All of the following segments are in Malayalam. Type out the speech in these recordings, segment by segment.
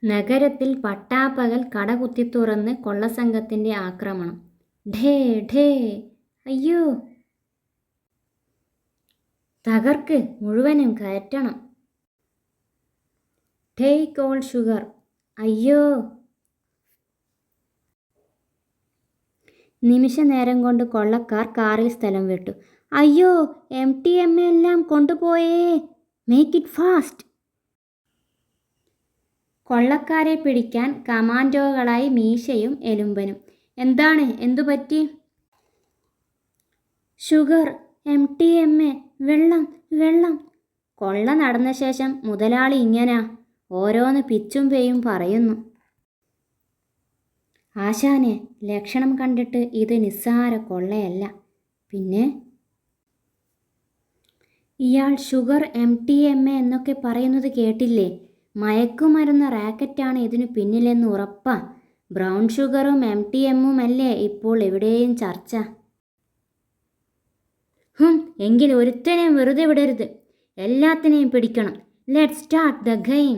നഗരത്തിൽ പട്ടാപ്പകൽ കടകുത്തിത്തുറന്ന് കൊള്ളസംഘത്തിന്റെ ആക്രമണം. ഢേ ഢേ, അയ്യോ! തകർക്ക്, മുഴുവനും കയറ്റണം. ടേക്ക് ഓൾ ഷുഗർ, അയ്യോ! നിമിഷ നേരം കൊണ്ട് കൊള്ളക്കാർ കാറിൽ സ്ഥലം വിട്ടു. അയ്യോ, MTMA എല്ലാം കൊണ്ടുപോയേ, മേക്ക് ഇറ്റ് ഫാസ്റ്റ്. കൊള്ളക്കാരെ പിടിക്കാൻ കമാൻഡോകളായി മീശയും എലുമ്പനും. എന്താണ്, എന്തുപറ്റി? ഷുഗർ, MTMA, വെള്ളം, വെള്ളം. കൊള്ള നടന്ന ശേഷം മുതലാളി ഇങ്ങനാ ഓരോന്ന് പിച്ചും പേയും പറയുന്നു. ആശാനെ, ലക്ഷണം കണ്ടിട്ട് ഇത് നിസ്സാര കൊള്ളയല്ല. പിന്നെ ഇയാൾ ഷുഗർ, MTMA എന്നൊക്കെ പറയുന്നത് കേട്ടില്ലേ? മയക്കുമരുന്ന് റാക്കറ്റാണ് ഇതിനു പിന്നിലെന്ന് ഉറപ്പാ. ബ്രൗൺ ഷുഗറും MTMയും അല്ലേ ഇപ്പോൾ എവിടെയും ചർച്ച. എങ്കിൽ ഒരുത്തനെയും വെറുതെ വിടരുത്, എല്ലാത്തിനെയും പിടിക്കണം. Let's start the game.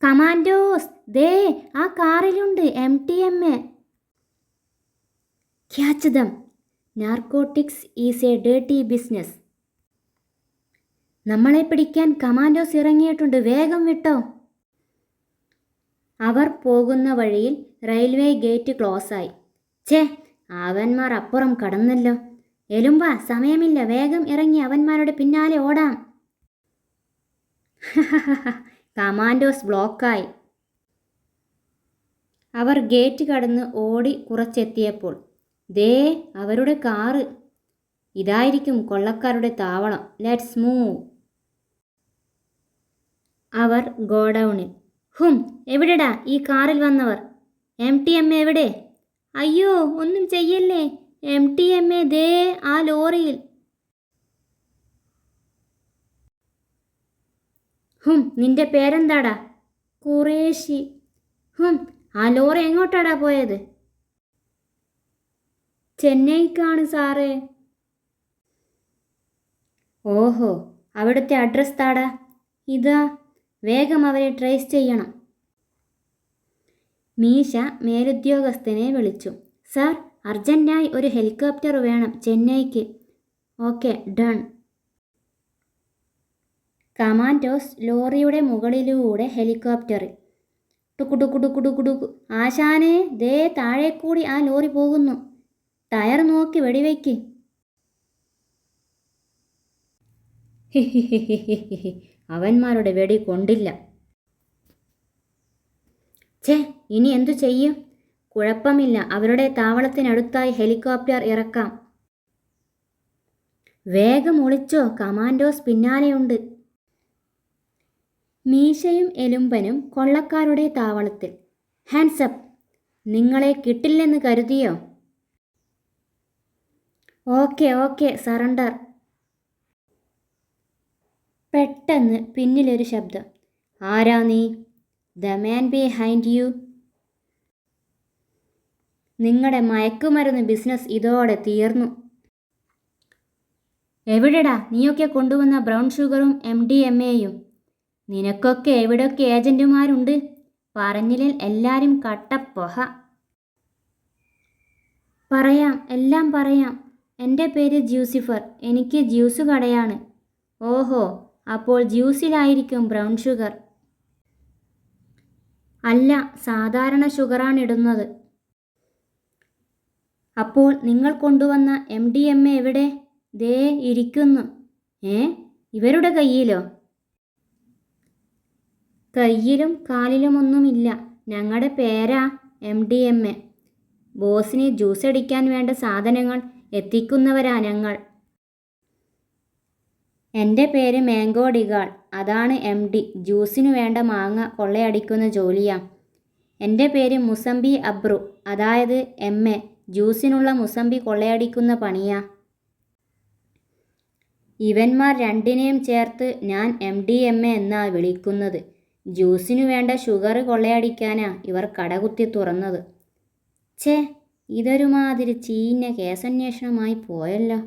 Commandos, ദേ ആ കാറിലുണ്ട് MTMA. Catch them. Narcotics is a dirty business. നമ്മളെ പിടിക്കാൻ കമാൻഡോസ് ഇറങ്ങിയിട്ടുണ്ട്, വേഗം വിട്ടോ. അവർ പോകുന്ന വഴിയിൽ റെയിൽവേ ഗേറ്റ് ക്ലോസായി. ഛേ, അവന്മാർ അപ്പുറം കടന്നല്ലോ. എലുമ്പ, സമയമില്ല, വേഗം ഇറങ്ങി അവന്മാരുടെ പിന്നാലെ ഓടാം. കമാൻഡോസ് ബ്ലോക്കായി. അവർ ഗേറ്റ് കടന്ന് ഓടി കുറച്ചെത്തിയപ്പോൾ ദേ അവരുടെ കാറ്. ഇതായിരിക്കും കൊള്ളക്കാരുടെ താവളം. Let's move. അവർ ഗോഡൌണിൽ. എവിടെടാ ഈ കാറിൽ വന്നവർ? MTMA എവിടെ? അയ്യോ, ഒന്നും ചെയ്യല്ലേ. MTMA ദേ ആ ലോറിയിൽ. നിന്റെ പേരെന്താടാ? ഖുറേഷി. ആ ലോറി എങ്ങോട്ടാടാ പോയത്? ചെന്നൈക്കാണ് സാറേ. ഓഹോ, അവിടുത്തെ അഡ്രസ് താടാ. ഇതാ, വേഗം അവരെ ട്രേസ് ചെയ്യണം. മീശ മേലുദ്യോഗസ്ഥനെ വിളിച്ചു. സാർ, അർജന്റായി ഒരു ഹെലികോപ്റ്റർ വേണം ചെന്നൈക്ക്. Okay, done. കമാൻഡോസ് ലോറിയുടെ മുകളിലൂടെ ഹെലികോപ്റ്ററിൽ. ടുക്കുടുക്കുടുക്കുടുക്കുടുക്കു. ആശാനെ, ദേ താഴെ കൂടി ആ ലോറി പോകുന്നു. ടയർ നോക്കി വെടിവെക്ക്. ഹിഹിഹിഹിഹിഹി, അവന്മാരുടെ വെടി കൊണ്ടില്ല. ഛേ, ഇനി എന്തു ചെയ്യും? കുഴപ്പമില്ല, അവരുടെ താവളത്തിനടുത്തായി ഹെലികോപ്റ്റർ ഇറക്കാം. വേഗം ഒളിച്ചോ, കമാൻഡോസ് പിന്നാലെയുണ്ട്. മീശയും എലുമ്പനും കൊള്ളക്കാരുടെ താവളത്തിൽ. Hands up. നിങ്ങളെ കിട്ടില്ലെന്ന് കരുതിയോ? Okay okay, surrender. പെട്ടെന്ന് പിന്നിലൊരു ശബ്ദം. ആരാ നീ? The man behind you. നിങ്ങളുടെ മയക്കുമരുന്ന് ബിസിനസ് ഇതോടെ തീർന്നു. എവിടെടാ നീയൊക്കെ കൊണ്ടുവന്ന ബ്രൗൺ ഷുഗറും MTMAയും? നിനക്കൊക്കെ എവിടെയൊക്കെ ഏജന്റുമാരുണ്ട്? പറഞ്ഞില്ലേൽ എല്ലാരും കട്ടപ്പൊഹ. പറയാം, എല്ലാം പറയാം. എൻ്റെ പേര് ജ്യൂസിഫർ. എനിക്ക് ജ്യൂസ് കടയാണ്. ഓഹോ, അപ്പോൾ ജ്യൂസിലായിരിക്കും ബ്രൗൺ ഷുഗർ. അല്ല, സാധാരണ ഷുഗറാണിടുന്നത്. അപ്പോൾ നിങ്ങൾ കൊണ്ടുവന്ന MTMA എവിടെ? ദേ ഇരിക്കുന്നു. ഇവരുടെ കയ്യിലോ? കയ്യിലും കാലിലുമൊന്നുമില്ല. ഞങ്ങളുടെ പേരാ MTMA. ബോസിന് ജ്യൂസ് അടിക്കാൻ വേണ്ട സാധനങ്ങൾ എത്തിക്കുന്നവരാ ഞങ്ങൾ. എൻ്റെ പേര് മാംഗോ ഡിഗാൾ. അതാണ് MD. ജ്യൂസിനു വേണ്ട മാങ്ങ കൊള്ളയടിക്കുന്ന ജോലിയാ. എൻ്റെ പേര് മുസംബി അബ്രു, അതായത് MA. ജ്യൂസിനുള്ള മുസംബി കൊള്ളയടിക്കുന്ന പണിയാ. ഇവന്മാർ രണ്ടിനെയും ചേർത്ത് ഞാൻ MTMA എന്നാ വിളിക്കുന്നത്. ജ്യൂസിനു വേണ്ട ഷുഗർ കൊള്ളയടിക്കാനാ ഇവർ കടകുത്തി തുറന്നത്. ഛേ, ഇതൊരുമാതിരി ചീഞ്ഞ കേസന്വേഷണമായി പോയല്ലോ.